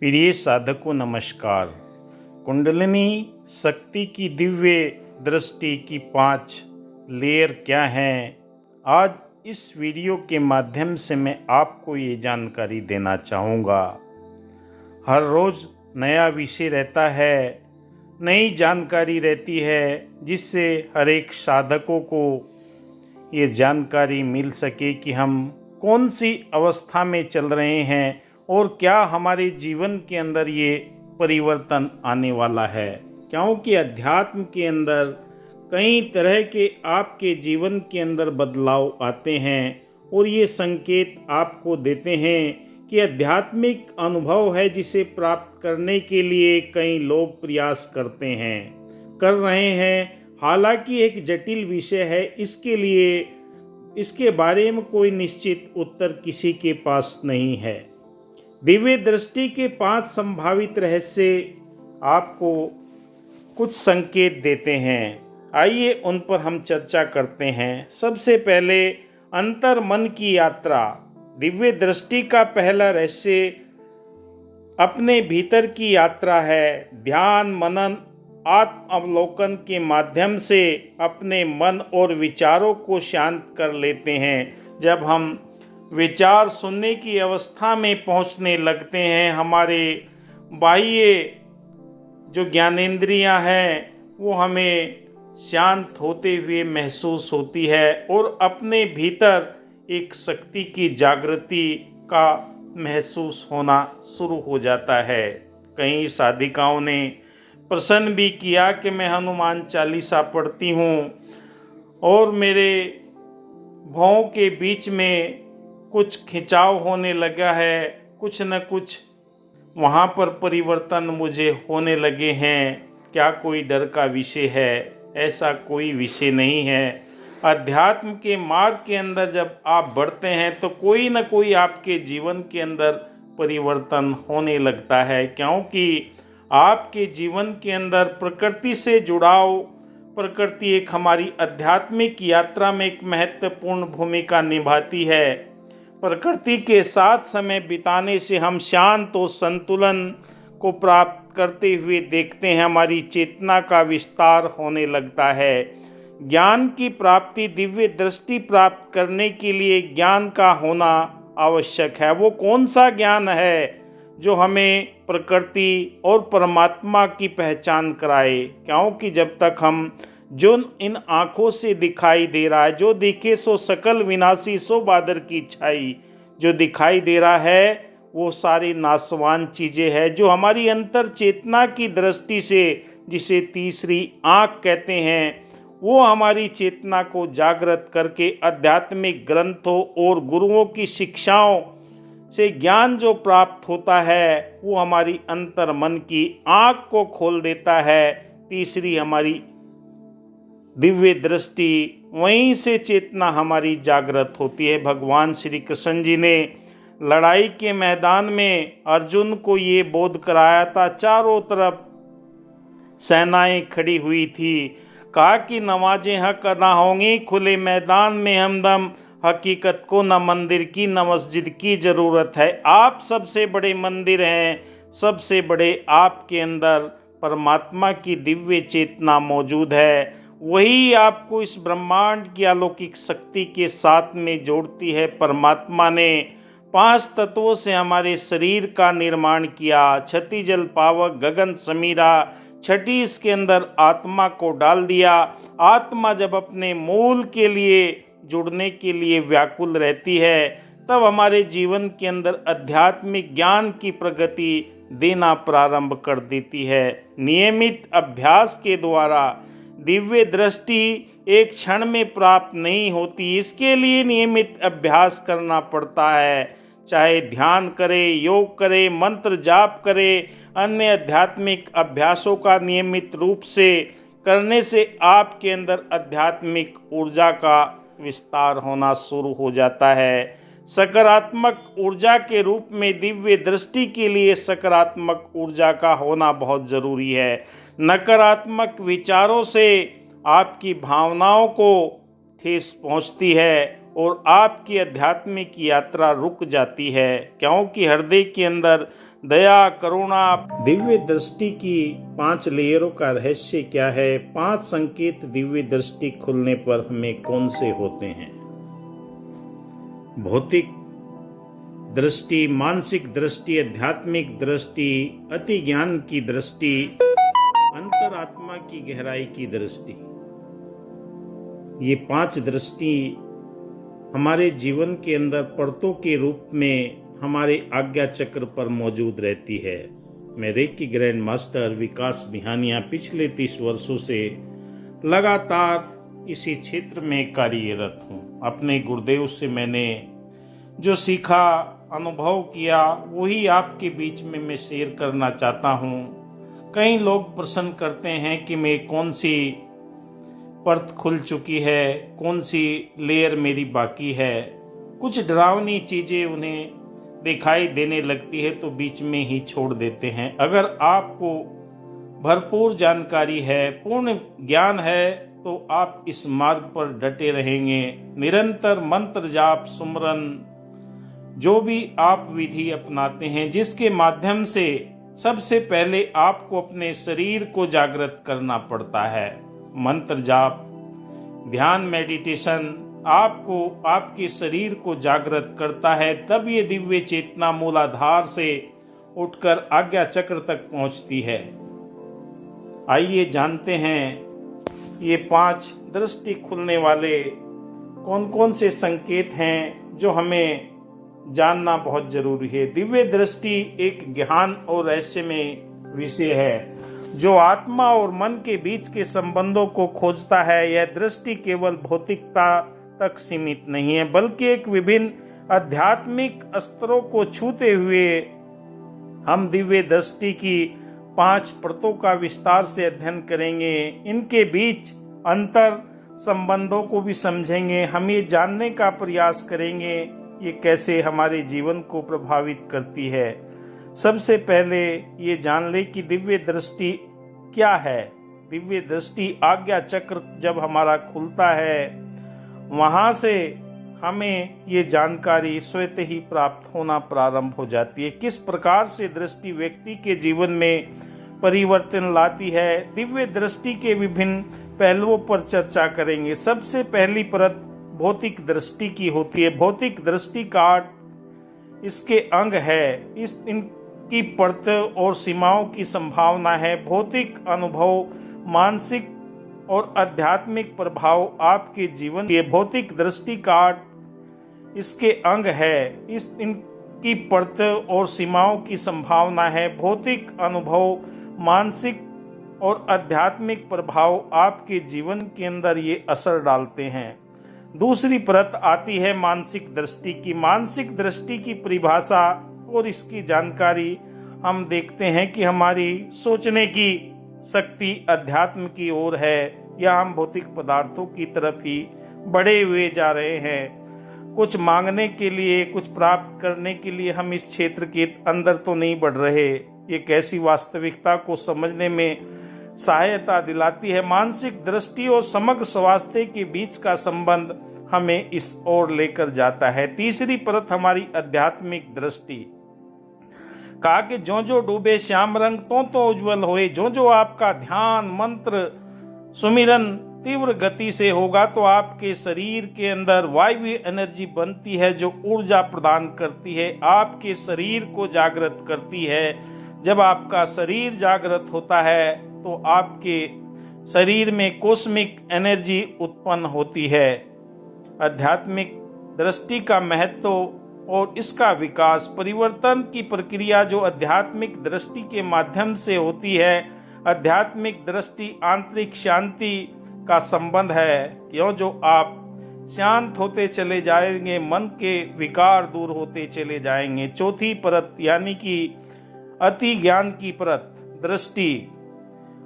प्रिय साधकों नमस्कार। कुंडलिनी शक्ति की दिव्य दृष्टि की 5 लेयर क्या हैं? आज इस वीडियो के माध्यम से मैं आपको ये जानकारी देना चाहूँगा। हर रोज़ नया विषय रहता है, नई जानकारी रहती है, जिससे हर एक साधकों को ये जानकारी मिल सके कि हम कौन सी अवस्था में चल रहे हैं और क्या हमारे जीवन के अंदर ये परिवर्तन आने वाला है। क्योंकि अध्यात्म के अंदर कई तरह के आपके जीवन के अंदर बदलाव आते हैं और ये संकेत आपको देते हैं कि आध्यात्मिक अनुभव है जिसे प्राप्त करने के लिए कई लोग प्रयास करते हैं, कर रहे हैं। हालांकि एक जटिल विषय है, इसके बारे में कोई निश्चित उत्तर किसी के पास नहीं है। दिव्य दृष्टि के 5 संभावित रहस्य आपको कुछ संकेत देते हैं। आइए उन पर हम चर्चा करते हैं। सबसे पहले अंतर मन की यात्रा। दिव्य दृष्टि का पहला रहस्य अपने भीतर की यात्रा है। ध्यान, मनन, आत्म अवलोकन के माध्यम से अपने मन और विचारों को शांत कर लेते हैं। जब हम विचार सुनने की अवस्था में पहुंचने लगते हैं, हमारे बाह्य जो ज्ञानेंद्रियां हैं वो हमें शांत होते हुए महसूस होती है और अपने भीतर एक शक्ति की जागृति का महसूस होना शुरू हो जाता है। कई साधिकाओं ने प्रश्न भी किया कि मैं हनुमान चालीसा पढ़ती हूँ और मेरे भौं के बीच में कुछ खिंचाव होने लगा है, कुछ न कुछ वहाँ पर परिवर्तन मुझे होने लगे हैं। क्या कोई डर का विषय है? ऐसा कोई विषय नहीं है। अध्यात्म के मार्ग के अंदर जब आप बढ़ते हैं तो कोई न कोई आपके जीवन के अंदर परिवर्तन होने लगता है, क्योंकि आपके जीवन के अंदर प्रकृति से जुड़ाव, प्रकृति एक हमारी आध्यात्मिक यात्रा में एक महत्वपूर्ण भूमिका निभाती है। प्रकृति के साथ समय बिताने से हम शांत और संतुलन को प्राप्त करते हुए देखते हैं। हमारी चेतना का विस्तार होने लगता है। ज्ञान की प्राप्ति, दिव्य दृष्टि प्राप्त करने के लिए ज्ञान का होना आवश्यक है। वो कौन सा ज्ञान है जो हमें प्रकृति और परमात्मा की पहचान कराए? क्योंकि जब तक हम जो इन आँखों से दिखाई दे रहा है, जो दिखे सो सकल विनाशी सो बादर की छाई, जो दिखाई दे रहा है वो सारी नाशवान चीज़ें हैं। जो हमारी अंतर चेतना की दृष्टि से, जिसे तीसरी आँख कहते हैं, वो हमारी चेतना को जागृत करके आध्यात्मिक ग्रंथों और गुरुओं की शिक्षाओं से ज्ञान जो प्राप्त होता है वो हमारी अंतर मन की आँख को खोल देता है। तीसरी हमारी दिव्य दृष्टि, वहीं से चेतना हमारी जागृत होती है। भगवान श्री कृष्ण जी ने लड़ाई के मैदान में अर्जुन को ये बोध कराया था। चारों तरफ सेनाएं खड़ी हुई थी। कहा कि नमाजें हक अदा होंगी, खुले मैदान में हमदम, हकीकत को न मंदिर की न मस्जिद की ज़रूरत है। आप सबसे बड़े मंदिर हैं, सबसे बड़े आपके अंदर परमात्मा की दिव्य चेतना मौजूद है। वही आपको इस ब्रह्मांड की अलौकिक शक्ति के साथ में जोड़ती है। परमात्मा ने 5 तत्वों से हमारे शरीर का निर्माण किया। छठी जल पावक गगन समीरा, छठी इसके अंदर आत्मा को डाल दिया। आत्मा जब अपने मूल के लिए जुड़ने के लिए व्याकुल रहती है, तब हमारे जीवन के अंदर आध्यात्मिक ज्ञान की प्रगति देना प्रारंभ कर देती है। नियमित अभ्यास के द्वारा दिव्य दृष्टि एक क्षण में प्राप्त नहीं होती। इसके लिए नियमित अभ्यास करना पड़ता है। चाहे ध्यान करे, योग करे, मंत्र जाप करे, अन्य आध्यात्मिक अभ्यासों का नियमित रूप से करने से आपके अंदर आध्यात्मिक ऊर्जा का विस्तार होना शुरू हो जाता है। सकारात्मक ऊर्जा के रूप में दिव्य दृष्टि के लिए सकारात्मक ऊर्जा का होना बहुत ज़रूरी है। नकारात्मक विचारों से आपकी भावनाओं को ठेस पहुंचती है और आपकी आध्यात्मिक यात्रा रुक जाती है, क्योंकि हृदय के अंदर दया, करुणा। दिव्य दृष्टि की 5 लेयरों का रहस्य क्या है? 5 संकेत दिव्य दृष्टि खुलने पर हमें कौन से होते हैं? भौतिक दृष्टि, मानसिक दृष्टि, आध्यात्मिक दृष्टि, अति ज्ञान की दृष्टि, अंतरात्मा की गहराई की दृष्टि। ये 5 दृष्टि हमारे जीवन के अंदर परतों के रूप में हमारे आज्ञा चक्र पर मौजूद रहती है। मैं रेकी ग्रैंड मास्टर विकास बिहानिया पिछले 30 वर्षों से लगातार इसी क्षेत्र में कार्यरत हूँ। अपने गुरुदेव से मैंने जो सीखा, अनुभव किया, वही आपके बीच में मैं शेयर करना चाहता हूँ। कई लोग प्रश्न करते हैं कि मैं कौन सी परत खुल चुकी है, कौन सी लेयर मेरी बाकी है। कुछ डरावनी चीज़ें उन्हें दिखाई देने लगती है तो बीच में ही छोड़ देते हैं। अगर आपको भरपूर जानकारी है, पूर्ण ज्ञान है, तो आप इस मार्ग पर डटे रहेंगे। निरंतर मंत्र जाप, सुमरन, जो भी आप विधि अपनाते हैं, जिसके माध्यम से सबसे पहले आपको अपने शरीर को जागृत करना पड़ता है। मंत्र जाप, ध्यान, मेडिटेशन आपको आपके शरीर को जागृत करता है। तब ये दिव्य चेतना मूलाधार से उठकर आज्ञा चक्र तक पहुंचती है। आइए जानते हैं ये 5 दृष्टि खुलने वाले कौन कौन से संकेत हैं जो हमें जानना बहुत जरूरी है। दिव्य दृष्टि एक ज्ञान और रहस्यमय विषय है जो आत्मा और मन के बीच के संबंधों को खोजता है। यह दृष्टि केवल भौतिकता तक सीमित नहीं है, बल्कि एक विभिन्न आध्यात्मिक स्तरों को छूते हुए हम दिव्य दृष्टि की 5 परतों का विस्तार से अध्ययन करेंगे। इनके बीच अंतर संबंधों को भी समझेंगे। हम ये जानने का प्रयास करेंगे ये कैसे हमारे जीवन को प्रभावित करती है। सबसे पहले ये जान ले कि दिव्य दृष्टि क्या है। दिव्य दृष्टि आज्ञा चक्र जब हमारा खुलता है, वहां से हमें ये जानकारी स्वतः ही प्राप्त होना प्रारंभ हो जाती है। किस प्रकार से दृष्टि व्यक्ति के जीवन में परिवर्तन लाती है, दिव्य दृष्टि के विभिन्न पहलुओं पर चर्चा करेंगे। सबसे पहली परत भौतिक दृष्टि की होती है। भौतिक दृष्टि का अर्थ इसके अंग है, इनकी परत और सीमाओं की संभावना है। भौतिक अनुभव, मानसिक और आध्यात्मिक प्रभाव आपके जीवन के भौतिक दृष्टि का अर्थ इसके अंग है, इनकी परत और सीमाओं की संभावना है। भौतिक अनुभव, मानसिक और आध्यात्मिक प्रभाव आपके जीवन के अंदर ये असर डालते हैं। दूसरी परत आती है मानसिक दृष्टि की। मानसिक दृष्टि की परिभाषा और इसकी जानकारी हम देखते हैं कि हमारी सोचने की शक्ति अध्यात्म की ओर है या हम भौतिक पदार्थों की तरफ ही बढ़े हुए जा रहे हैं। कुछ मांगने के लिए, कुछ प्राप्त करने के लिए हम इस क्षेत्र के अंदर तो नहीं बढ़ रहे। ये कैसी वास्तविकता को समझने में सहायता दिलाती है। मानसिक दृष्टि और समग्र स्वास्थ्य के बीच का संबंध हमें इस ओर लेकर जाता है। तीसरी परत हमारी आध्यात्मिक दृष्टि। कहा कि जो जो डूबे श्याम रंग तो उज्जवल होए। जो आपका ध्यान, मंत्र, सुमिरन तीव्र गति से होगा तो आपके शरीर के अंदर वायवीय एनर्जी बनती है जो ऊर्जा प्रदान करती है, आपके शरीर को जागृत करती है। जब आपका शरीर जागृत होता है तो आपके शरीर में कॉस्मिक एनर्जी उत्पन्न होती है। आध्यात्मिक दृष्टि का महत्व और इसका विकास, परिवर्तन की प्रक्रिया जो आध्यात्मिक दृष्टि के माध्यम से होती है। आध्यात्मिक दृष्टि आंतरिक शांति का संबंध है। क्यों जो आप शांत होते चले जाएंगे, मन के विकार दूर होते चले जाएंगे। चौथी परत यानी कि अति ज्ञान की परत दृष्टि।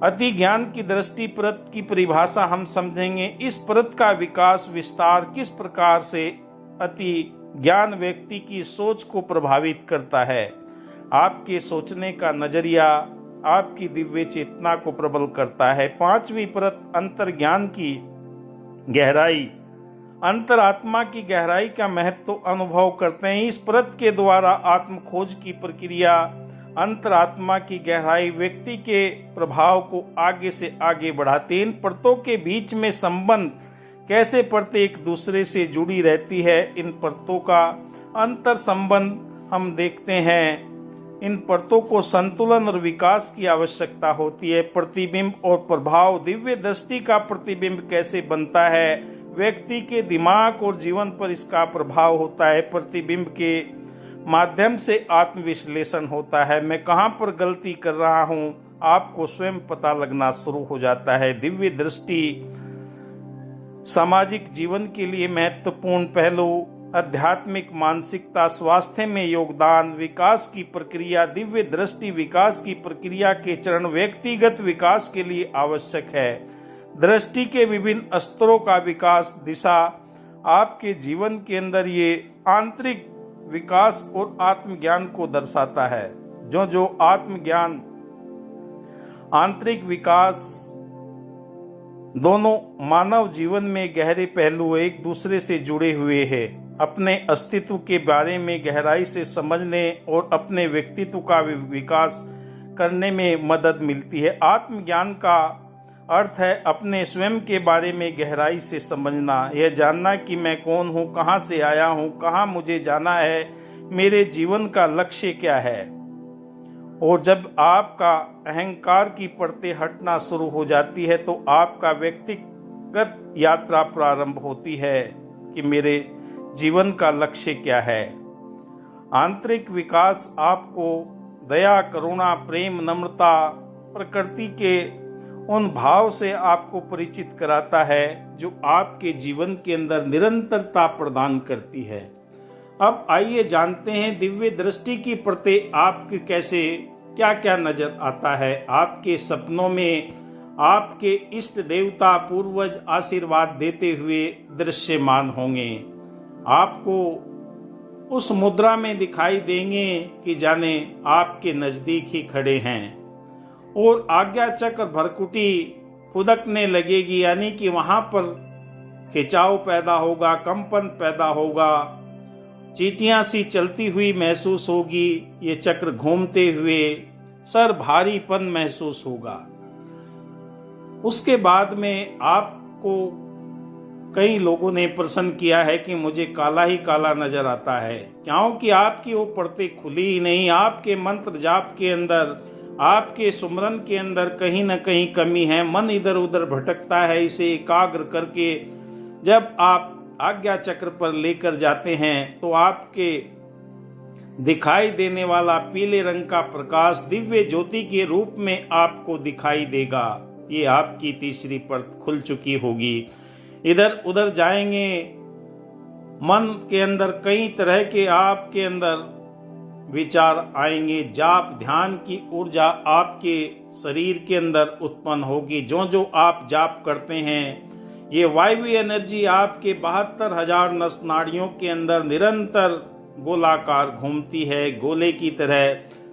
अति ज्ञान की दृष्टि परत की परिभाषा हम समझेंगे। इस परत का विकास, विस्तार किस प्रकार से अति ज्ञान व्यक्ति की सोच को प्रभावित करता है। आपके सोचने का नजरिया आपकी दिव्य चेतना को प्रबल करता है। पांचवी परत अंतर्ज्ञान की गहराई। अंतरात्मा की गहराई का महत्व अनुभव करते हैं। इस परत के द्वारा आत्म खोज की प्रक्रिया अंतरात्मा की गहराई व्यक्ति के प्रभाव को आगे से आगे बढ़ाती है। इन परतों के बीच में संबंध कैसे परतें एक दूसरे से जुड़ी रहती है, इन परतों का अंतर संबंध हम देखते हैं। इन परतों को संतुलन और विकास की आवश्यकता होती है। प्रतिबिंब और प्रभाव, दिव्य दृष्टि का प्रतिबिंब कैसे बनता है, व्यक्ति के दिमाग और जीवन पर इसका प्रभाव होता है। प्रतिबिंब के माध्यम से आत्मविश्लेषण होता है। मैं कहाँ पर गलती कर रहा हूँ, आपको स्वयं पता लगना शुरू हो जाता है। दिव्य दृष्टि सामाजिक जीवन के लिए महत्वपूर्ण पहलू, आध्यात्मिक मानसिकता, स्वास्थ्य में योगदान, विकास की प्रक्रिया। दिव्य दृष्टि विकास की प्रक्रिया के चरण व्यक्तिगत विकास के लिए आवश्यक है। दृष्टि के विभिन्न स्तरों का विकास दिशा आपके जीवन के अंदर ये आंतरिक विकास और आत्मज्ञान को दर्शाता है। जो आत्मज्ञान, आंतरिक विकास दोनों मानव जीवन में गहरे पहलू एक दूसरे से जुड़े हुए हैं। अपने अस्तित्व के बारे में गहराई से समझने और अपने व्यक्तित्व का विकास करने में मदद मिलती है। आत्मज्ञान का अर्थ है अपने स्वयं के बारे में गहराई से समझना, यह जानना कि मैं कौन हूँ, कहाँ से आया हूँ, कहाँ मुझे जाना है, मेरे जीवन का लक्ष्य क्या है। और जब आपका अहंकार की परतें हटना शुरू हो जाती है तो आपका व्यक्तिगत यात्रा प्रारंभ होती है कि मेरे जीवन का लक्ष्य क्या है। आंतरिक विकास आपको दया, करुणा, प्रेम, नम्रता, प्रकृति के उन भाव से आपको परिचित कराता है जो आपके जीवन के अंदर निरंतरता प्रदान करती है। अब आइए जानते हैं दिव्य दृष्टि की परतें आपके कैसे क्या क्या नजर आता है। आपके सपनों में आपके इष्ट देवता पूर्वज आशीर्वाद देते हुए दृश्यमान होंगे। आपको उस मुद्रा में दिखाई देंगे कि जाने आपके नजदीक ही खड़े हैं और आज्ञा चक्र भरकुटी फुदकने लगेगी, यानी कि वहां पर खिंचाव पैदा होगा, कंपन पैदा होगा, चींटियां सी चलती हुई महसूस होगी, ये चक्र घूमते हुए सर भारीपन महसूस होगा। उसके बाद में आपको कई लोगों ने प्रश्न किया है कि मुझे काला ही काला नजर आता है, क्योंकि आपकी वो परतें खुली ही नहीं। आपके मंत्र जाप के अंदर, आपके सुमरन के अंदर कहीं न कहीं कमी है, मन इधर उधर भटकता है। इसे एकाग्र करके जब आप आज्ञा चक्र पर लेकर जाते हैं तो आपके दिखाई देने वाला पीले रंग का प्रकाश दिव्य ज्योति के रूप में आपको दिखाई देगा। ये आपकी तीसरी परत खुल चुकी होगी। इधर उधर जाएंगे, मन के अंदर कई तरह के आपके अंदर विचार आएंगे। जाप ध्यान की ऊर्जा आपके शरीर के अंदर उत्पन्न होगी। जो आप जाप करते हैं, ये वायवी एनर्जी आपके 72,000 नस नाड़ियों के अंदर निरंतर गोलाकार घूमती है, गोले की तरह।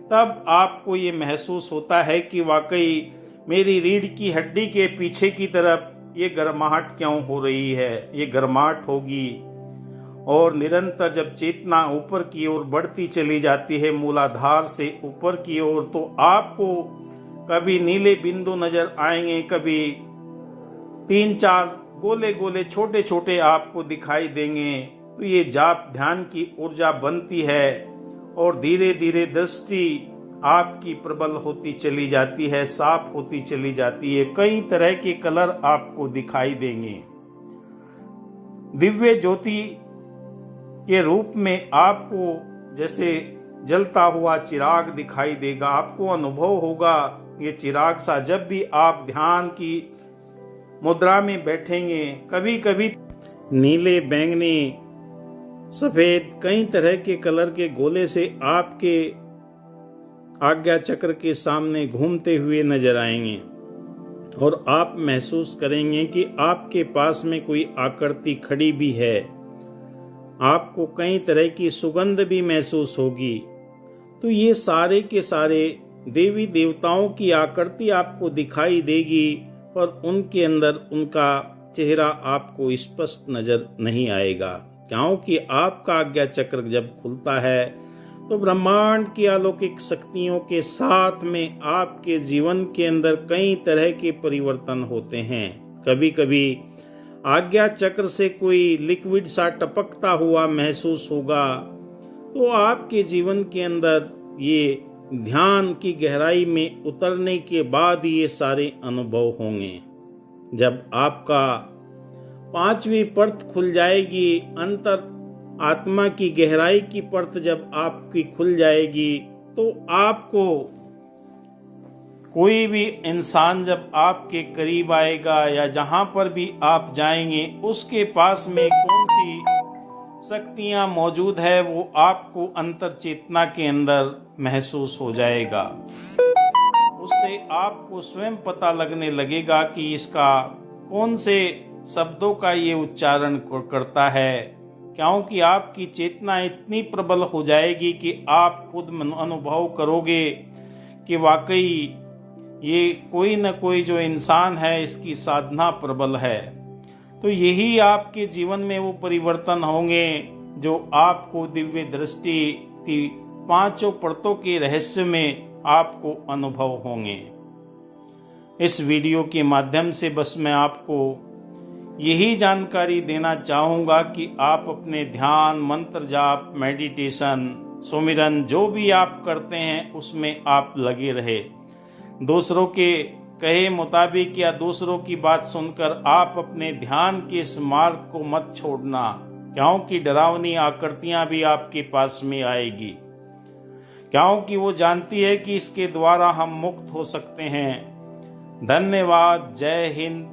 तब आपको ये महसूस होता है कि वाकई मेरी रीढ़ की हड्डी के पीछे की तरफ ये गर्माहट क्यों हो रही है। ये गर्माहट होगी और निरंतर जब चेतना ऊपर की ओर बढ़ती चली जाती है, मूलाधार से ऊपर की ओर, तो आपको कभी नीले बिंदु नजर आएंगे, कभी 3-4 गोले गोले छोटे छोटे आपको दिखाई देंगे। तो ये जाप ध्यान की ऊर्जा बनती है और धीरे धीरे दृष्टि आपकी प्रबल होती चली जाती है, साफ होती चली जाती है। कई तरह के कलर आपको दिखाई देंगे। दिव्य ज्योति के रूप में आपको जैसे जलता हुआ चिराग दिखाई देगा। आपको अनुभव होगा ये चिराग सा। जब भी आप ध्यान की मुद्रा में बैठेंगे, कभी कभी नीले, बैंगनी, सफेद, कई तरह के कलर के गोले से आपके आज्ञा चक्र के सामने घूमते हुए नजर आएंगे और आप महसूस करेंगे कि आपके पास में कोई आकृति खड़ी भी है। आपको कई तरह की सुगंध भी महसूस होगी। तो ये सारे के सारे देवी देवताओं की आकृति आपको दिखाई देगी, पर उनके अंदर उनका चेहरा आपको स्पष्ट नजर नहीं आएगा, क्योंकि आपका आज्ञा चक्र जब खुलता है तो ब्रह्मांड की अलौकिक शक्तियों के साथ में आपके जीवन के अंदर कई तरह के परिवर्तन होते हैं। कभी कभी आज्ञा चक्र से कोई लिक्विड सा टपकता हुआ महसूस होगा, तो आपके जीवन के अंदर ये ध्यान की गहराई में उतरने के बाद ये सारे अनुभव होंगे। जब आपका 5वीं परत खुल जाएगी, अंतर आत्मा की गहराई की परत जब आपकी खुल जाएगी, तो आपको कोई भी इंसान जब आपके करीब आएगा या जहां पर भी आप जाएंगे, उसके पास में कौन सी शक्तियां मौजूद है वो आपको अंतर चेतना के अंदर महसूस हो जाएगा। उससे आपको स्वयं पता लगने लगेगा कि इसका कौन से शब्दों का ये उच्चारण करता है, क्योंकि आपकी चेतना इतनी प्रबल हो जाएगी कि आप खुद अनुभव करोगे कि वाकई ये कोई न कोई जो इंसान है इसकी साधना प्रबल है। तो यही आपके जीवन में वो परिवर्तन होंगे जो आपको दिव्य दृष्टि की 5 परतों के रहस्य में आपको अनुभव होंगे। इस वीडियो के माध्यम से बस मैं आपको यही जानकारी देना चाहूँगा कि आप अपने ध्यान, मंत्र जाप, मेडिटेशन, सुमिरन जो भी आप करते हैं उसमें आप लगे रहे। दूसरों के कहे मुताबिक या दूसरों की बात सुनकर आप अपने ध्यान के इस मार्ग को मत छोड़ना, क्योंकि डरावनी आकृतियां भी आपके पास में आएगी, क्योंकि वो जानती है कि इसके द्वारा हम मुक्त हो सकते हैं। धन्यवाद। जय हिंद,